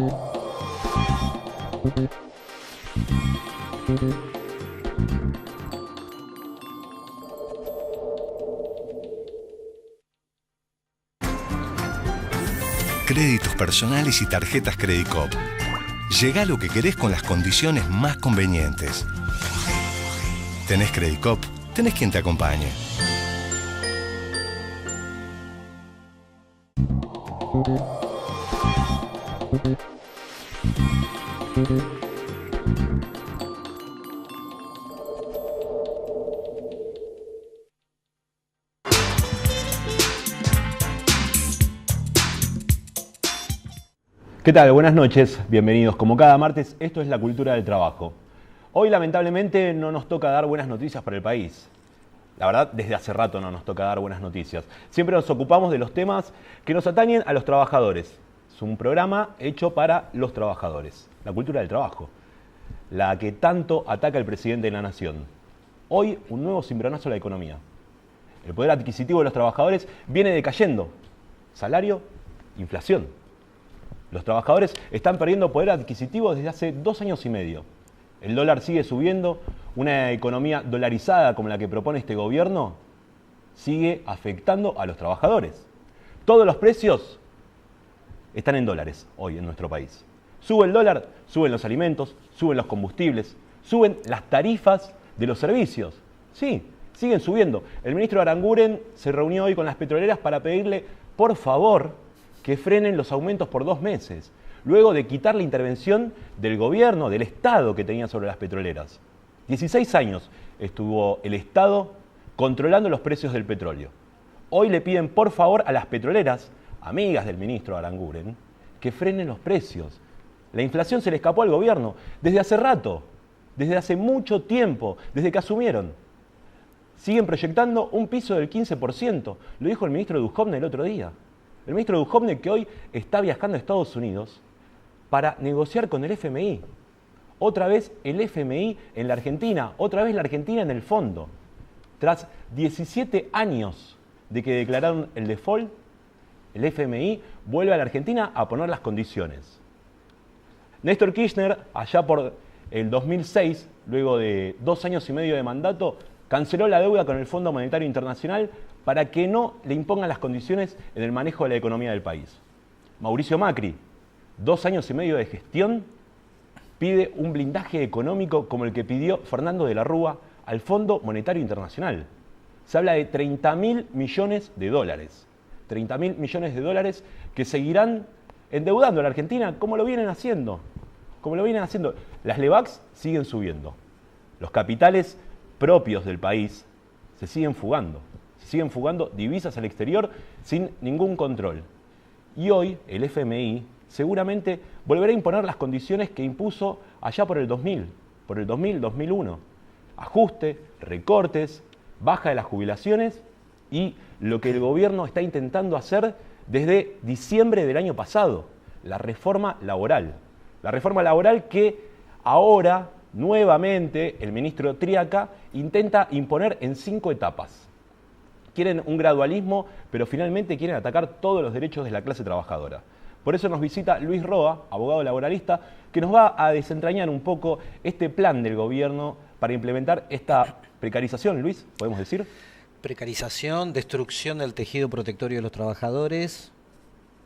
Créditos personales y tarjetas Credit Cop. Llegá a lo que querés con las condiciones más convenientes. ¿Tenés Credit Cop? Tenés quien te acompañe. ¿Qué tal? Buenas noches, bienvenidos. Como cada martes, esto es La Cultura del Trabajo. Hoy lamentablemente no nos toca dar buenas noticias para el país. La verdad, desde hace rato no nos toca dar buenas noticias. Siempre nos ocupamos de los temas que nos atañen a los trabajadores. Es un programa hecho para los trabajadores. La cultura del trabajo, la que tanto ataca el presidente de la nación. Hoy, un nuevo cimbronazo a la economía. El poder adquisitivo de los trabajadores viene decayendo. Salario, inflación. Los trabajadores están perdiendo poder adquisitivo desde hace 2 años y medio. El dólar sigue subiendo, una economía dolarizada como la que propone este gobierno sigue afectando a los trabajadores. Todos los precios están en dólares hoy en nuestro país. Sube el dólar, suben los alimentos, suben los combustibles, suben las tarifas de los servicios. Sí, siguen subiendo. El ministro Aranguren se reunió hoy con las petroleras para pedirle, por favor, que frenen los aumentos por 2 meses, luego de quitar la intervención del gobierno, del Estado que tenía sobre las petroleras. 16 años estuvo el Estado controlando los precios del petróleo. Hoy le piden por favor a las petroleras, amigas del ministro Aranguren, que frenen los precios. La inflación se le escapó al gobierno desde hace rato, desde hace mucho tiempo, desde que asumieron. Siguen proyectando un piso del 15%, lo dijo el ministro Duhovne el otro día. El ministro Duhovne, que hoy está viajando a Estados Unidos para negociar con el FMI. Otra vez el FMI en la Argentina, otra vez la Argentina en el fondo. Tras 17 años de que declararon el default, el FMI vuelve a la Argentina a poner las condiciones. Néstor Kirchner, allá por el 2006, luego de 2 años y medio de mandato, canceló la deuda con el Fondo Monetario Internacional para que no le impongan las condiciones en el manejo de la economía del país. Mauricio Macri, 2 años y medio de gestión, pide un blindaje económico como el que pidió Fernando de la Rúa al Fondo Monetario Internacional. Se habla de 30.000 millones de dólares. 30.000 millones de dólares que seguirán endeudando a la Argentina como lo vienen haciendo. Las LEVACs siguen subiendo. Los capitales propios del país se siguen fugando divisas al exterior sin ningún control. Y hoy el FMI seguramente volverá a imponer las condiciones que impuso allá por el 2001. Ajuste, recortes, baja de las jubilaciones y lo que el gobierno está intentando hacer desde diciembre del año pasado, la reforma laboral. La reforma laboral que ahora nuevamente el ministro Triaca intenta imponer en 5 etapas. Quieren un gradualismo, pero finalmente quieren atacar todos los derechos de la clase trabajadora. Por eso nos visita Luis Roa, abogado laboralista, que nos va a desentrañar un poco este plan del gobierno para implementar esta precarización, Luis, ¿podemos decir? Precarización, destrucción del tejido protectorio de los trabajadores,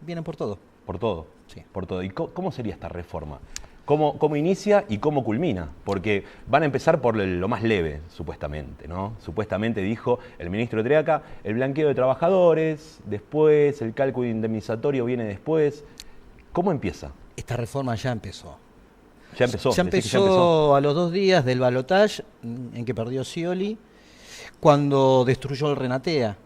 vienen por todo. Por todo, sí. Por todo. ¿Y cómo sería esta reforma? ¿Cómo inicia y cómo culmina? Porque van a empezar por lo más leve, supuestamente, ¿no? Supuestamente dijo el ministro Triaca, el blanqueo de trabajadores, después el cálculo indemnizatorio viene después. ¿Cómo empieza? Esta reforma ya empezó. Ya empezó. Ya empezó a los 2 días del balotaje en que perdió Scioli, cuando destruyó el Renatea.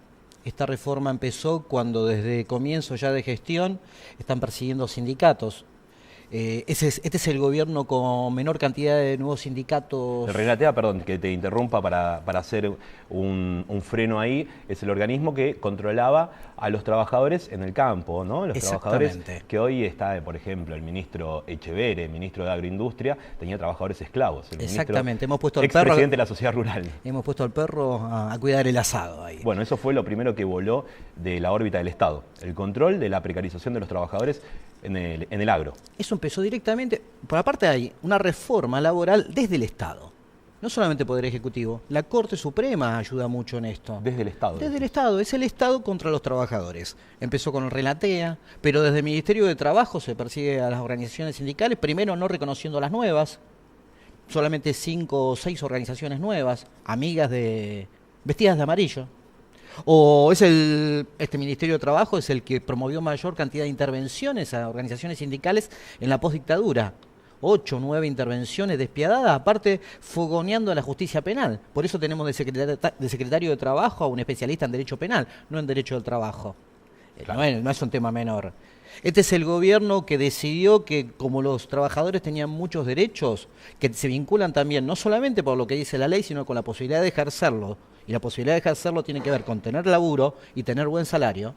Esta reforma empezó cuando desde comienzo ya de gestión están persiguiendo sindicatos. Este es el gobierno con menor cantidad de nuevos sindicatos. El Renatea, perdón, que te interrumpa para hacer un freno ahí, es el organismo que controlaba a los trabajadores en el campo, ¿no? Los trabajadores que hoy está, por ejemplo, el ministro Echeverre, ministro de Agroindustria, tenía trabajadores esclavos. Exactamente, hemos puesto al perro. Expresidente de la sociedad rural. Hemos puesto al perro a cuidar el asado ahí. Bueno, eso fue lo primero que voló de la órbita del Estado. El control de la precarización de los trabajadores en el agro. Eso empezó directamente, por aparte hay una reforma laboral desde el Estado. No solamente el Poder Ejecutivo, la Corte Suprema ayuda mucho en esto. Desde el Estado. Desde el Estado, es el Estado contra los trabajadores. Empezó con el Relatea, pero desde el Ministerio de Trabajo se persigue a las organizaciones sindicales, primero no reconociendo a las nuevas, solamente 5 o 6 organizaciones nuevas, amigas vestidas de amarillo. O es este Ministerio de Trabajo es el que promovió mayor cantidad de intervenciones a organizaciones sindicales en la postdictadura. 8 o 9 intervenciones despiadadas, aparte fogoneando a la justicia penal. Por eso tenemos de secretario de Trabajo a un especialista en Derecho Penal, no en Derecho del Trabajo. Claro. No es un tema menor. Este es el gobierno que decidió que como los trabajadores tenían muchos derechos, que se vinculan también, no solamente por lo que dice la ley, sino con la posibilidad de ejercerlo. Y la posibilidad de ejercerlo tiene que ver con tener laburo y tener buen salario.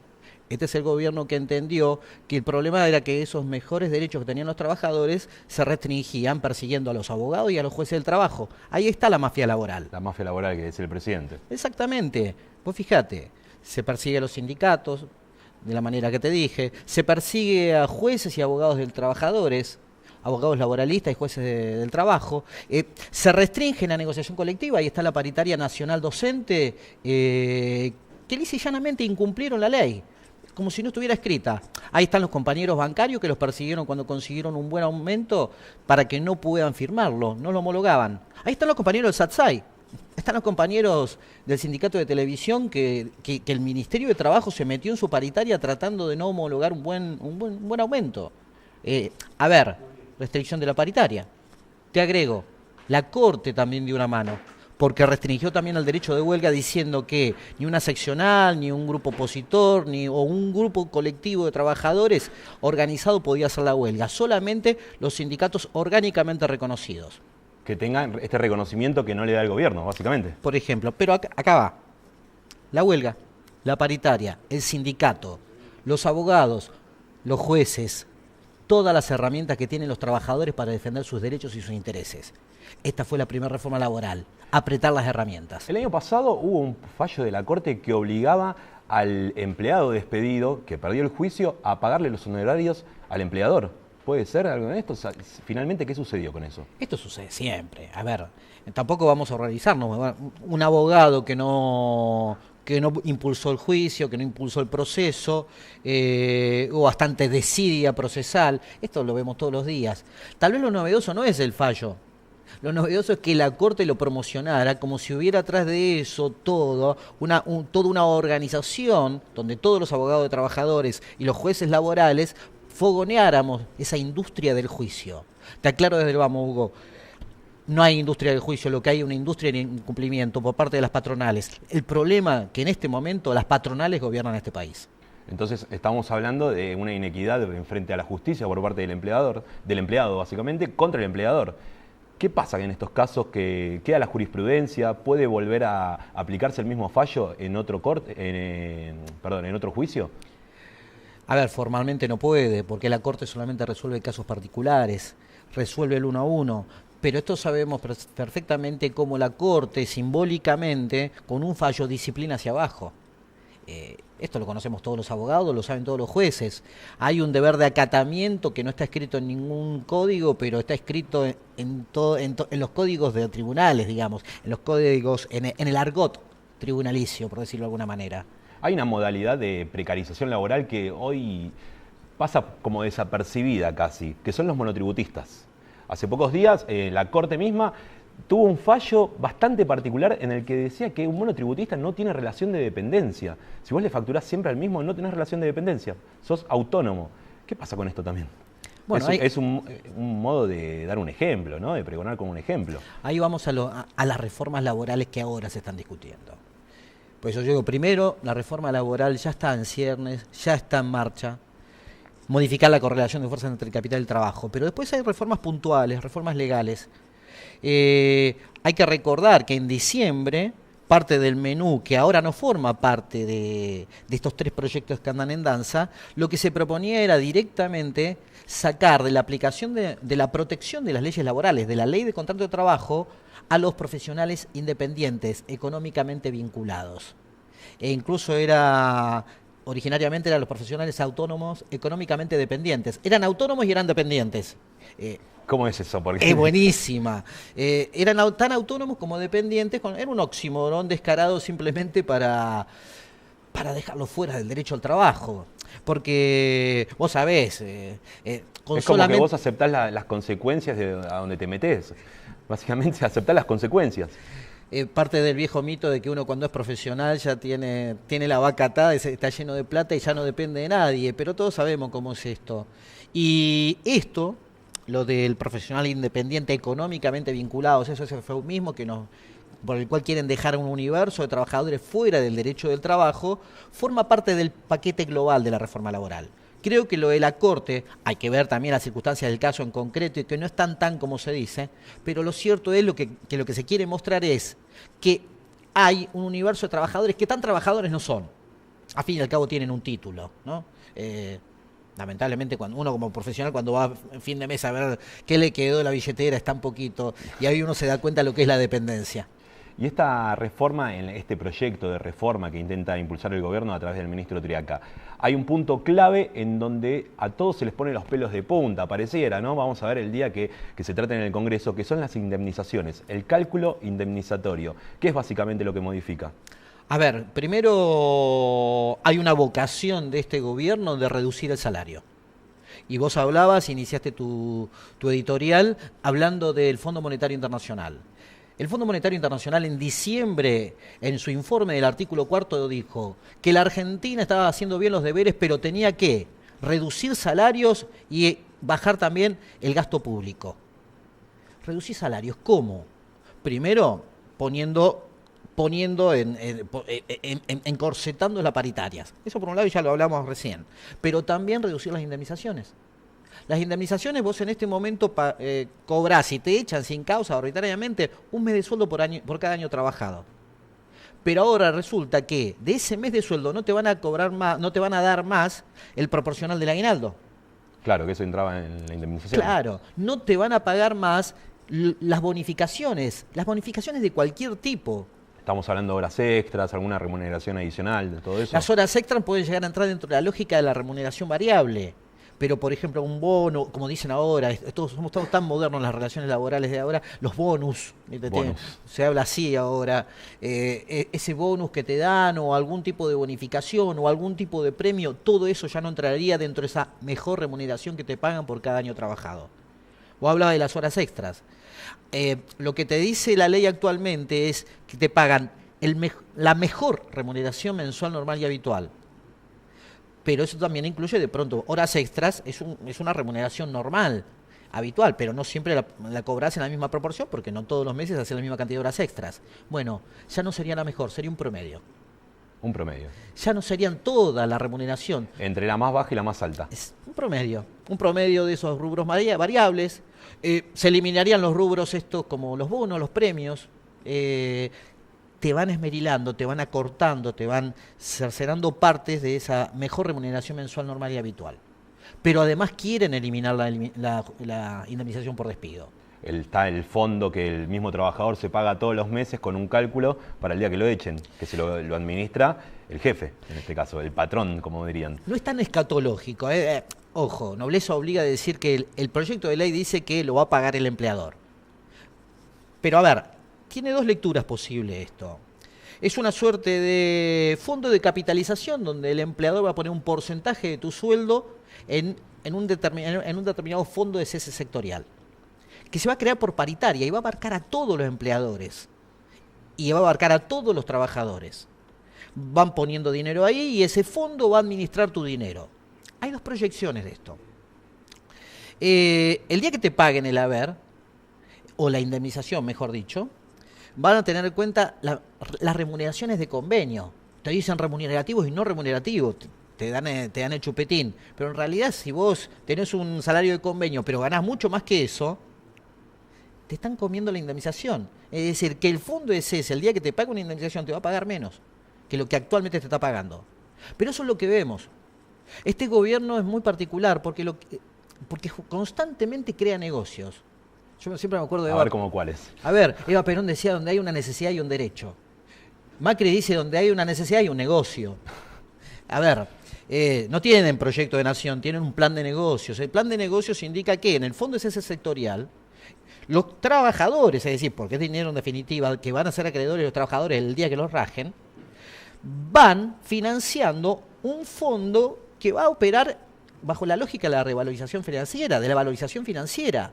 Este es el gobierno que entendió que el problema era que esos mejores derechos que tenían los trabajadores se restringían persiguiendo a los abogados y a los jueces del trabajo. Ahí está la mafia laboral. La mafia laboral que es el presidente. Exactamente. Vos fíjate, se persigue a los sindicatos, de la manera que te dije, se persigue a jueces y abogados de trabajadores, abogados laboralistas y jueces del trabajo, se restringe la negociación colectiva, ahí está la paritaria nacional docente, que lisa y llanamente incumplieron la ley, como si no estuviera escrita. Ahí están los compañeros bancarios que los persiguieron cuando consiguieron un buen aumento para que no puedan firmarlo, no lo homologaban. Ahí están los compañeros del SATSAI, están los compañeros del sindicato de televisión que el Ministerio de Trabajo se metió en su paritaria tratando de no homologar un buen aumento. A ver, restricción de la paritaria. Te agrego, la Corte también dio una mano, porque restringió también el derecho de huelga diciendo que ni una seccional, ni un grupo opositor, o un grupo colectivo de trabajadores organizado podía hacer la huelga, solamente los sindicatos orgánicamente reconocidos. Que tengan este reconocimiento que no le da el gobierno, básicamente. Por ejemplo, pero acá va, la huelga, la paritaria, el sindicato, los abogados, los jueces, todas las herramientas que tienen los trabajadores para defender sus derechos y sus intereses. Esta fue la primera reforma laboral, apretar las herramientas. El año pasado hubo un fallo de la Corte que obligaba al empleado despedido, que perdió el juicio, a pagarle los honorarios al empleador. ¿Puede ser algo de esto? Finalmente, ¿qué sucedió con eso? Esto sucede siempre. A ver, tampoco vamos a horrorizarnos. Un abogado que no impulsó el juicio, que no impulsó el proceso, o bastante desidia procesal, esto lo vemos todos los días. Tal vez lo novedoso no es el fallo, lo novedoso es que la Corte lo promocionara como si hubiera atrás de eso toda una organización donde todos los abogados de trabajadores y los jueces laborales fogoneáramos esa industria del juicio. Te aclaro desde el vamos, Hugo. No hay industria del juicio, lo que hay es una industria de incumplimiento por parte de las patronales. El problema es que en este momento las patronales gobiernan este país. Entonces estamos hablando de una inequidad frente a la justicia por parte del empleado básicamente, contra el empleador. ¿Qué pasa en estos casos que queda la jurisprudencia? ¿Puede volver a aplicarse el mismo fallo en otro en otro juicio? A ver, formalmente no puede, porque la Corte solamente resuelve casos particulares, resuelve el 1 a 1. Pero esto sabemos perfectamente cómo la Corte simbólicamente, con un fallo, disciplina hacia abajo. Esto lo conocemos todos los abogados, lo saben todos los jueces. Hay un deber de acatamiento que no está escrito en ningún código, pero está escrito en los códigos de tribunales, digamos, en los códigos, en el argot tribunalicio, por decirlo de alguna manera. Hay una modalidad de precarización laboral que hoy pasa como desapercibida casi, que son los monotributistas. Hace pocos días la Corte misma tuvo un fallo bastante particular en el que decía que un monotributista no tiene relación de dependencia. Si vos le facturás siempre al mismo, no tenés relación de dependencia, sos autónomo. ¿Qué pasa con esto también? Bueno, es un modo de dar un ejemplo, ¿no? De pregonar como un ejemplo. Ahí vamos a las reformas laborales que ahora se están discutiendo. Pues yo digo, primero, la reforma laboral ya está en ciernes, ya está en marcha, modificar la correlación de fuerzas entre el capital y el trabajo, pero después hay reformas puntuales, reformas legales. Hay que recordar que en diciembre, parte del menú, que ahora no forma parte de estos 3 proyectos que andan en danza, lo que se proponía era directamente sacar de la aplicación de la protección de las leyes laborales, de la ley de contrato de trabajo, a los profesionales independientes, económicamente vinculados. E incluso era originariamente eran los profesionales autónomos económicamente dependientes. Eran autónomos y eran dependientes. ¿Cómo es eso? Porque Es buenísima. Eran tan autónomos como dependientes. Era un oxímoron descarado simplemente para dejarlo fuera del derecho al trabajo. Porque vos sabés, con es como solamente... que vos aceptás las consecuencias de a donde te metés. Básicamente aceptás las consecuencias. Parte del viejo mito de que uno cuando es profesional ya tiene la vaca atada, está lleno de plata y ya no depende de nadie, pero todos sabemos cómo es esto. Y esto, lo del profesional independiente económicamente vinculados, eso es el eufemismo por el cual quieren dejar un universo de trabajadores fuera del derecho del trabajo, forma parte del paquete global de la reforma laboral. Creo que lo de la Corte, hay que ver también las circunstancias del caso en concreto y que no es tan como se dice, pero lo cierto es que lo que se quiere mostrar es que hay un universo de trabajadores que tan trabajadores no son. A fin y al cabo tienen un título, ¿no? Lamentablemente cuando uno como profesional cuando va en fin de mes a ver qué le quedó de la billetera es tan poquito y ahí uno se da cuenta de lo que es la dependencia. Y esta reforma, este proyecto de reforma que intenta impulsar el gobierno a través del ministro Triaca, hay un punto clave en donde a todos se les ponen los pelos de punta, pareciera, ¿no? Vamos a ver el día que se trate en el Congreso, que son las indemnizaciones, el cálculo indemnizatorio. ¿Qué es básicamente lo que modifica? A ver, primero hay una vocación de este gobierno de reducir el salario. Y vos iniciaste tu editorial hablando del Fondo Monetario Internacional. El Fondo Monetario Internacional en diciembre, en su informe del artículo 4, dijo que la Argentina estaba haciendo bien los deberes, pero tenía que reducir salarios y bajar también el gasto público. Reducir salarios, ¿cómo? Primero, encorsetando las paritarias. Eso por un lado ya lo hablamos recién. Pero también reducir las indemnizaciones. Las indemnizaciones vos en este momento cobrás y te echan sin causa arbitrariamente un mes de sueldo por cada año trabajado. Pero ahora resulta que de ese mes de sueldo no te van a cobrar más, no te van a dar más el proporcional del aguinaldo. Claro, que eso entraba en la indemnización. Claro, no te van a pagar más las bonificaciones de cualquier tipo. Estamos hablando de horas extras, alguna remuneración adicional, de todo eso. Las horas extras pueden llegar a entrar dentro de la lógica de la remuneración variable. Pero, por ejemplo, un bono, como dicen ahora, somos tan modernos en las relaciones laborales de ahora, los bonus. Se habla así ahora, ese bonus que te dan o algún tipo de bonificación o algún tipo de premio, todo eso ya no entraría dentro de esa mejor remuneración que te pagan por cada año trabajado. Vos hablabas de las horas extras. Lo que te dice la ley actualmente es que te pagan la mejor remuneración mensual normal y habitual. Pero eso también incluye de pronto horas extras, es una remuneración normal, habitual, pero no siempre la cobras en la misma proporción porque no todos los meses haces la misma cantidad de horas extras. Bueno, ya no sería la mejor, sería un promedio. Un promedio. Ya no serían toda la remuneración. Entre la más baja y la más alta. Es un promedio de esos rubros variables. Se eliminarían los rubros estos como los bonos, los premios. Te van esmerilando, te van acortando, te van cercenando partes de esa mejor remuneración mensual normal y habitual. Pero además quieren eliminar la indemnización por despido. Está el fondo que el mismo trabajador se paga todos los meses con un cálculo para el día que lo echen, que se lo administra el jefe, en este caso, el patrón, como dirían. No es tan escatológico. Ojo, Nobleza obliga a decir que el proyecto de ley dice que lo va a pagar el empleador. Pero a ver, tiene dos lecturas posibles esto. Es una suerte de fondo de capitalización donde el empleador va a poner un porcentaje de tu sueldo en un determinado fondo de cese sectorial, que se va a crear por paritaria y va a abarcar a todos los empleadores y va a abarcar a todos los trabajadores. Van poniendo dinero ahí y ese fondo va a administrar tu dinero. Hay dos proyecciones de esto. El día que te paguen el haber, o la indemnización, mejor dicho, van a tener en cuenta las remuneraciones de convenio. Te dicen remunerativos y no remunerativos, te dan el chupetín. Pero en realidad, si vos tenés un salario de convenio, pero ganás mucho más que eso, te están comiendo la indemnización. Es decir, que el fondo es ese, el día que te paga una indemnización te va a pagar menos que lo que actualmente te está pagando. Pero eso es lo que vemos. Este gobierno es muy particular porque constantemente crea negocios. Yo siempre me acuerdo de... A ver, ¿cómo cuáles? A ver, Eva Perón decía donde hay una necesidad hay un derecho. Macri dice donde hay una necesidad hay un negocio. A ver, no tienen proyecto de nación, tienen un plan de negocios. El plan de negocios indica que en el fondo es ese sectorial. Los trabajadores, es decir, porque es dinero en definitiva, que van a ser acreedores los trabajadores el día que los rajen, van financiando un fondo que va a operar bajo la lógica de la revalorización financiera, de la valorización financiera.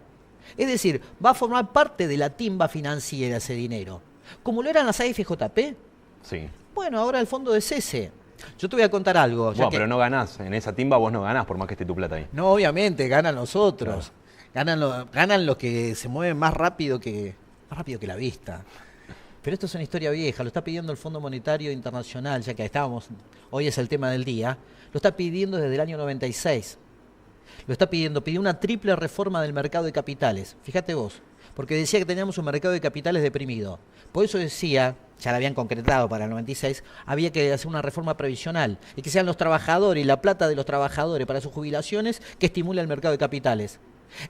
Es decir, va a formar parte de la timba financiera ese dinero. Como lo eran las AFJP. Sí. Bueno, ahora el fondo de cese. Yo te voy a contar algo. Bueno, pero no ganás. En esa timba vos no ganás por más que esté tu plata ahí. No, obviamente, ganan los otros. Claro. Ganan los que se mueven más rápido que la vista. Pero esto es una historia vieja, lo está pidiendo el Fondo Monetario Internacional, ya que hoy es el tema del día, lo está pidiendo desde el año 96. Lo está pidió una triple reforma del mercado de capitales. Fíjate vos, porque decía que teníamos un mercado de capitales deprimido. Por eso decía, ya lo habían concretado para el 96, había que hacer una reforma previsional y que sean los trabajadores y la plata de los trabajadores para sus jubilaciones que estimule el mercado de capitales.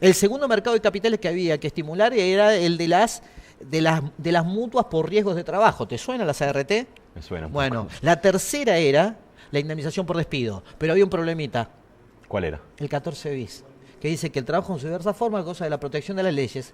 El segundo mercado de capitales que había que estimular era el de las mutuas por riesgos de trabajo. ¿Te suena las ART? Me suena. Bueno, la tercera era la indemnización por despido, pero había un problemita. ¿Cuál era? El 14 bis, que dice que el trabajo en su diversa forma goza de la protección de las leyes,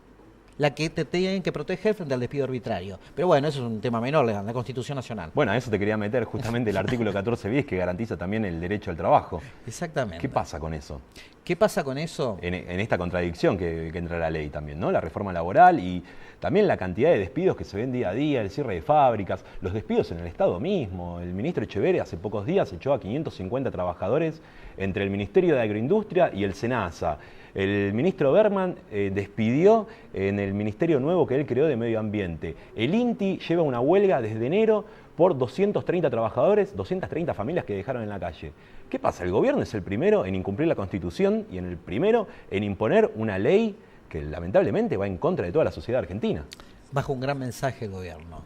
la que te tienen que proteger frente al despido arbitrario. Pero bueno, eso es un tema menor, la Constitución Nacional. Bueno, a eso te quería meter justamente el artículo 14 bis que garantiza también el derecho al trabajo. Exactamente. ¿Qué pasa con eso? ¿Qué pasa con eso? En esta contradicción que entra la ley también, ¿no? La reforma laboral y también la cantidad de despidos que se ven día a día, el cierre de fábricas, los despidos en el Estado mismo. El ministro Echeverri hace pocos días echó a 550 trabajadores entre el Ministerio de Agroindustria y el SENASA. El ministro Berman despidió en el ministerio nuevo que él creó de Medio Ambiente. El INTI lleva una huelga desde enero por 230 trabajadores, 230 familias que dejaron en la calle. ¿Qué pasa? El gobierno es el primero en incumplir la Constitución y el primero en imponer una ley que lamentablemente va en contra de toda la sociedad argentina. Bajo un gran mensaje el gobierno.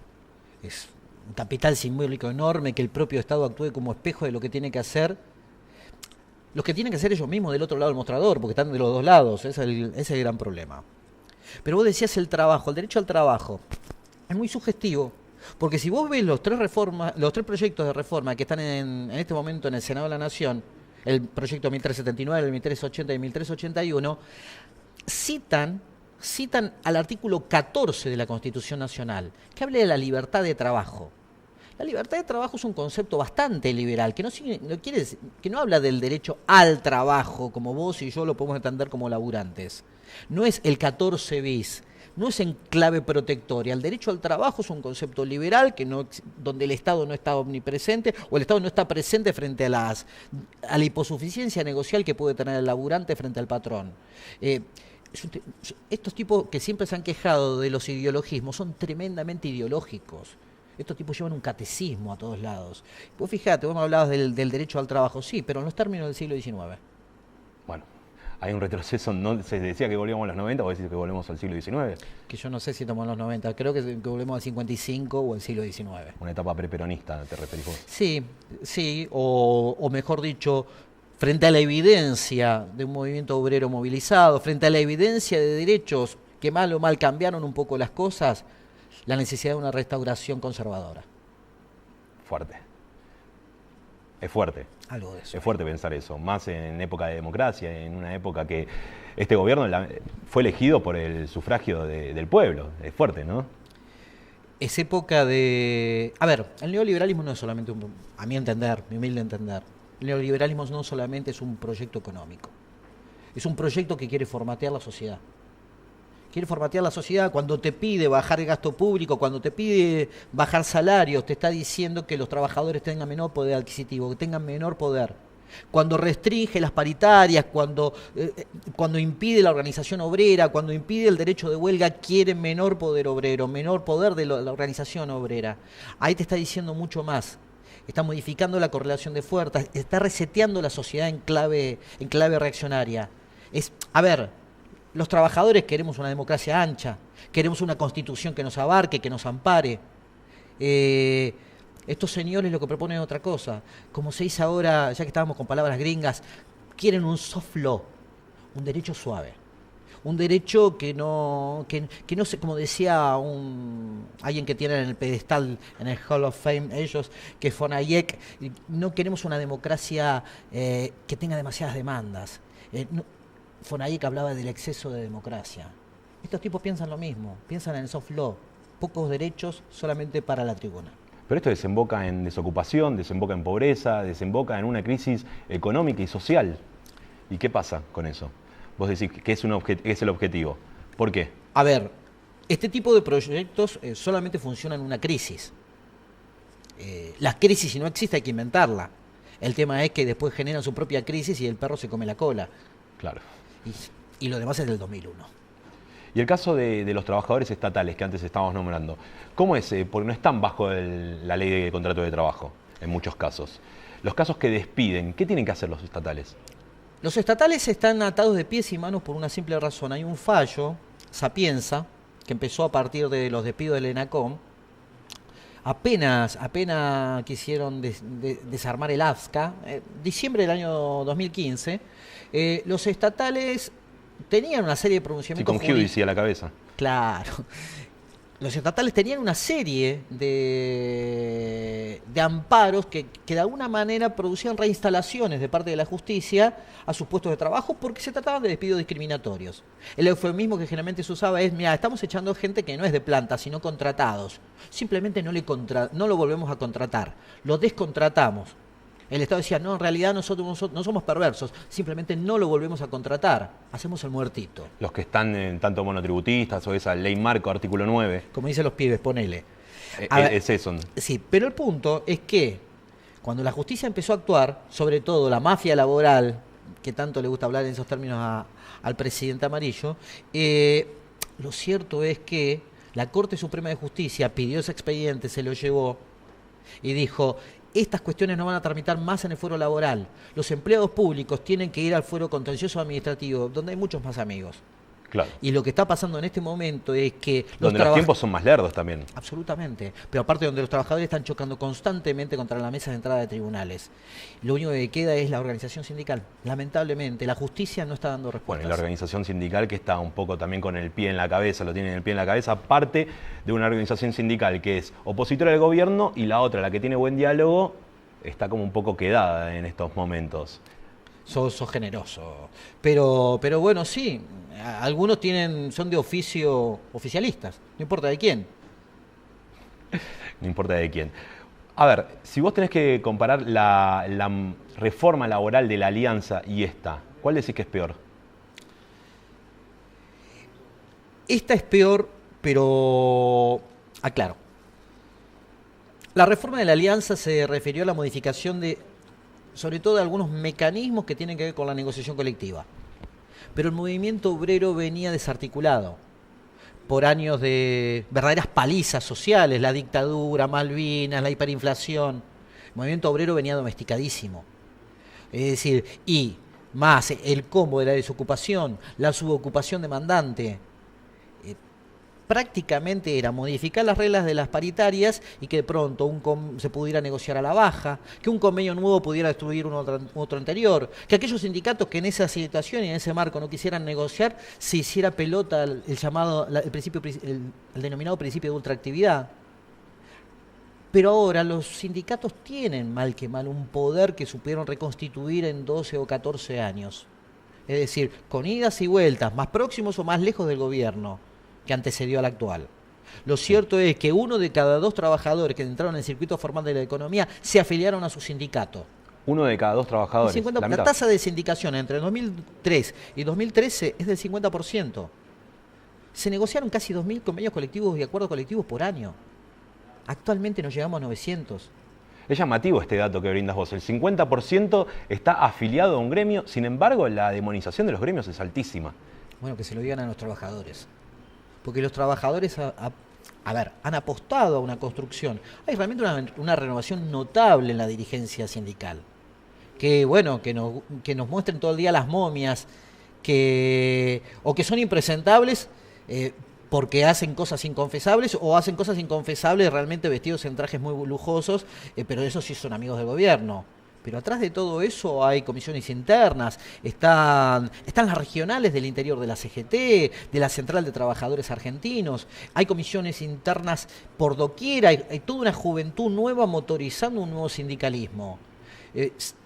Es un capital simbólico enorme que el propio Estado actúe como espejo de lo que tiene que hacer. Los que tienen que hacer ellos mismos del otro lado del mostrador, porque están de los dos lados, ese es el gran problema. Pero vos decías el trabajo, el derecho al trabajo, es muy sugestivo, porque si vos ves los tres proyectos de reforma que están en este momento en el Senado de la Nación, el proyecto 1379, el 1380 y el 1381, citan al artículo 14 de la Constitución Nacional, que habla de la libertad de trabajo. La libertad de trabajo es un concepto bastante liberal, que no habla del derecho al trabajo, como vos y yo lo podemos entender como laburantes. No es el 14 bis, no es en clave protectoria. El derecho al trabajo es un concepto liberal donde el Estado no está omnipresente o el Estado no está presente frente a la hiposuficiencia negocial que puede tener el laburante frente al patrón. Estos tipos que siempre se han quejado de los ideologismos son tremendamente ideológicos. Estos tipos llevan un catecismo a todos lados. Vos fijate, vos me hablabas del derecho al trabajo, sí, pero en los términos del siglo XIX. Bueno, hay un retroceso, ¿no? Se decía que volvíamos a los 90, vos decís que volvemos al siglo XIX. Que yo no sé si estamos en los 90, creo que volvemos al 55 o al siglo XIX. Una etapa preperonista, ¿te referís vos? Sí, o mejor dicho, frente a la evidencia de un movimiento obrero movilizado, frente a la evidencia de derechos que mal o mal cambiaron un poco las cosas, la necesidad de una restauración conservadora. Fuerte. Es fuerte. Algo de eso. Es fuerte pensar eso, más en época de democracia, en una época que este gobierno fue elegido por el sufragio del pueblo. Es fuerte, ¿no? Es época de... A ver, el neoliberalismo no es solamente, a mi entender, mi humilde entender, el neoliberalismo no solamente es un proyecto económico, es un proyecto que quiere formatear la sociedad. Quiere formatear la sociedad cuando te pide bajar el gasto público, cuando te pide bajar salarios, te está diciendo que los trabajadores tengan menor poder adquisitivo, que tengan menor poder. Cuando restringe las paritarias, cuando impide la organización obrera, cuando impide el derecho de huelga, quiere menor poder obrero, menor poder de la organización obrera. Ahí te está diciendo mucho más. Está modificando la correlación de fuerzas, está reseteando la sociedad en clave reaccionaria. Los trabajadores queremos una democracia ancha, queremos una constitución que nos abarque, que nos ampare. Estos señores lo que proponen es otra cosa. Como se dice ahora, ya que estábamos con palabras gringas, quieren un soft law, un derecho suave. Un derecho que no sé, como decía alguien que tiene en el pedestal, en el Hall of Fame, ellos, que von Hayek, no queremos una democracia que tenga demasiadas demandas. Von Hayek hablaba del exceso de democracia. Estos tipos piensan lo mismo, piensan en el soft law, pocos derechos solamente para la tribuna. Pero esto desemboca en desocupación, desemboca en pobreza, desemboca en una crisis económica y social. ¿Y qué pasa con eso? Vos decís que es el objetivo. ¿Por qué? A ver, este tipo de proyectos solamente funcionan en una crisis. La crisis, si no existe, hay que inventarla. El tema es que después generan su propia crisis y el perro se come la cola. Claro. Y lo demás es del 2001. Y el caso de los trabajadores estatales que antes estábamos nombrando, ¿cómo es? Porque no están bajo la ley de contrato de trabajo, en muchos casos. Los casos que despiden, ¿qué tienen que hacer los estatales? Los estatales están atados de pies y manos por una simple razón. Hay un fallo, Sapienza, que empezó a partir de los despidos del ENACOM. Apenas quisieron desarmar el AFSCA, diciembre del año 2015, los estatales tenían una serie de pronunciamientos Sí, con Giudici a la cabeza. Claro. Los estatales tenían una serie de amparos que de alguna manera producían reinstalaciones de parte de la justicia a sus puestos de trabajo porque se trataban de despidos discriminatorios. El eufemismo que generalmente se usaba es, mira, estamos echando gente que no es de planta, sino contratados. Simplemente no lo volvemos a contratar, lo descontratamos. El Estado decía, no, en realidad nosotros no somos perversos, simplemente no lo volvemos a contratar, hacemos el muertito. Los que están en tanto monotributistas o esa ley marco, artículo 9. Como dicen los pibes, ponele. Es eso. Sí, pero el punto es que cuando la justicia empezó a actuar, sobre todo la mafia laboral, que tanto le gusta hablar en esos términos al presidente Amarillo, lo cierto es que la Corte Suprema de Justicia pidió ese expediente, se lo llevó y dijo, estas cuestiones no van a tramitar más en el fuero laboral. Los empleados públicos tienen que ir al fuero contencioso administrativo, donde hay muchos más amigos. Claro. Y lo que está pasando en este momento es que los tiempos son más lerdos también. Absolutamente. Pero aparte donde los trabajadores están chocando constantemente contra la mesa de entrada de tribunales. Lo único que queda es la organización sindical. Lamentablemente, la justicia no está dando respuestas. Bueno, y la organización sindical que está un poco también con el pie en la cabeza, lo tiene el pie en la cabeza, parte de una organización sindical que es opositora al gobierno y la otra, la que tiene buen diálogo, está como un poco quedada en estos momentos. Sos generoso. Pero bueno, sí, algunos son de oficio oficialistas, no importa de quién. No importa de quién. A ver, si vos tenés que comparar la reforma laboral de la Alianza y esta, ¿cuál decís que es peor? Esta es peor, pero aclaro. La reforma de la Alianza se refirió a la modificación sobre todo de algunos mecanismos que tienen que ver con la negociación colectiva. Pero el movimiento obrero venía desarticulado por años de verdaderas palizas sociales, la dictadura, Malvinas, la hiperinflación. El movimiento obrero venía domesticadísimo. Es decir, y más el combo de la desocupación, la subocupación demandante, prácticamente era modificar las reglas de las paritarias y que de pronto se pudiera negociar a la baja, que un convenio nuevo pudiera destruir otro anterior, que aquellos sindicatos que en esa situación y en ese marco no quisieran negociar, se hiciera pelota el denominado principio de ultraactividad. Pero ahora los sindicatos tienen mal que mal un poder que supieron reconstituir en 12 o 14 años. Es decir, con idas y vueltas, más próximos o más lejos del gobierno que antecedió al actual. Lo cierto es que 1 de cada 2 trabajadores que entraron en el circuito formal de la economía se afiliaron a su sindicato. 1 de cada 2 trabajadores. La tasa de sindicación entre 2003 y 2013 es del 50%. Se negociaron casi 2.000 convenios colectivos y acuerdos colectivos por año. Actualmente nos llegamos a 900. Es llamativo este dato que brindas vos. El 50% está afiliado a un gremio, sin embargo, la demonización de los gremios es altísima. Bueno, que se lo digan a los trabajadores. Porque los trabajadores, han apostado a una construcción. Hay realmente una renovación notable en la dirigencia sindical. Que nos muestren todo el día las momias, o que son impresentables porque hacen cosas inconfesables, o hacen cosas inconfesables realmente vestidos en trajes muy lujosos, pero esos sí son amigos del gobierno. Pero atrás de todo eso hay comisiones internas, están las regionales del interior de la CGT, de la Central de Trabajadores Argentinos, hay comisiones internas por doquier, hay toda una juventud nueva motorizando un nuevo sindicalismo.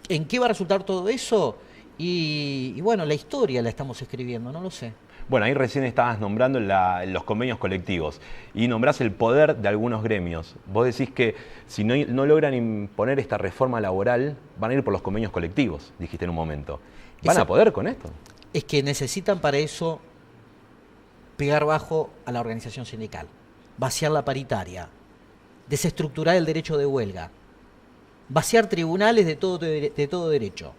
¿En qué va a resultar todo eso? Y bueno, la historia la estamos escribiendo, no lo sé. Bueno, ahí recién estabas nombrando los convenios colectivos y nombrás el poder de algunos gremios. Vos decís que si no logran imponer esta reforma laboral, van a ir por los convenios colectivos, dijiste en un momento. ¿Van a poder con esto? Es que necesitan para eso pegar bajo a la organización sindical, vaciar la paritaria, desestructurar el derecho de huelga, vaciar tribunales de todo derecho.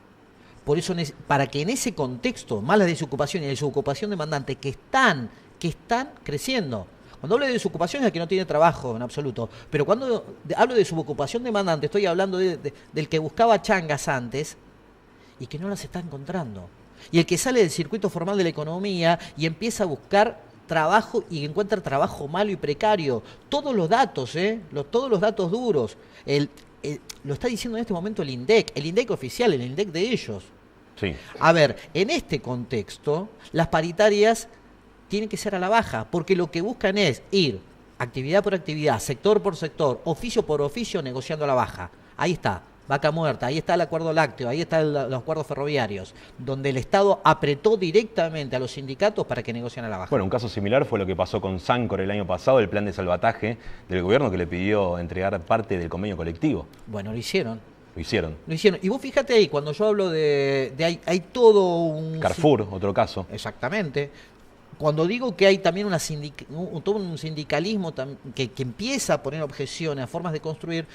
Por eso, para que en ese contexto, más la desocupación y la desocupación demandante, que están creciendo. Cuando hablo de desocupación es el que no tiene trabajo en absoluto. Pero cuando hablo de desocupación demandante, estoy hablando del que buscaba changas antes y que no las está encontrando. Y el que sale del circuito formal de la economía y empieza a buscar trabajo y encuentra trabajo malo y precario. Todos los datos, todos los datos duros. Lo está diciendo en este momento el INDEC oficial, el INDEC de ellos. Sí. A ver, en este contexto, las paritarias tienen que ser a la baja, porque lo que buscan es ir actividad por actividad, sector por sector, oficio por oficio, negociando a la baja. Ahí está, vaca muerta, ahí está el acuerdo lácteo, ahí están los acuerdos ferroviarios, donde el Estado apretó directamente a los sindicatos para que negocien a la baja. Bueno, un caso similar fue lo que pasó con Sancor el año pasado, el plan de salvataje del gobierno que le pidió entregar parte del convenio colectivo. Bueno, lo hicieron. Lo hicieron. Y vos fíjate ahí, cuando yo hablo hay todo un... Carrefour, otro caso. Exactamente. Cuando digo que hay también todo un sindicalismo que empieza a poner objeciones a formas de construir,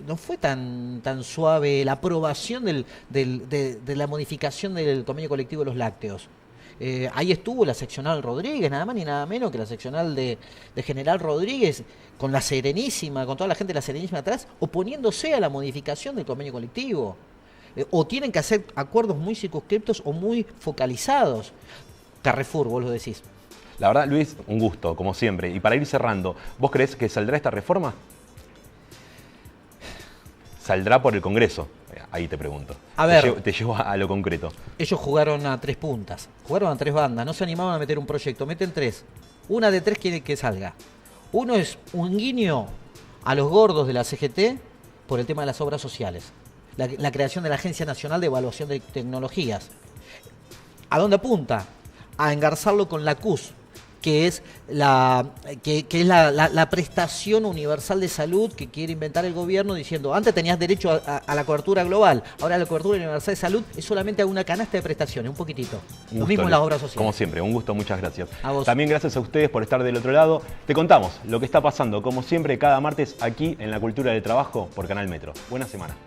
no fue tan suave la aprobación de la modificación del convenio colectivo de los lácteos. Ahí estuvo la seccional Rodríguez, nada más ni nada menos que la seccional de General Rodríguez, con la Serenísima, con toda la gente de la Serenísima atrás, oponiéndose a la modificación del convenio colectivo. O tienen que hacer acuerdos muy circunscriptos o muy focalizados. Carrefour, vos lo decís. La verdad, Luis, un gusto, como siempre. Y para ir cerrando, ¿vos creés que saldrá esta reforma? ¿Saldrá por el Congreso? Ahí te pregunto. A ver, te llevo a lo concreto. Ellos jugaron a 3 puntas, jugaron a 3 bandas, no se animaban a meter un proyecto, meten 3. Una de 3 quiere que salga. Uno es un guiño a los gordos de la CGT por el tema de las obras sociales. La creación de la Agencia Nacional de Evaluación de Tecnologías. ¿A dónde apunta? A engarzarlo con la CUS, que es la prestación universal de salud que quiere inventar el gobierno, diciendo, antes tenías derecho a la cobertura global, ahora la cobertura universal de salud es solamente a una canasta de prestaciones, un poquitito. Lo mismo en las obras sociales. Como siempre, un gusto, muchas gracias. A vos. También gracias a ustedes por estar del otro lado. Te contamos lo que está pasando, como siempre, cada martes aquí en La Cultura del Trabajo por Canal Metro. Buena semana.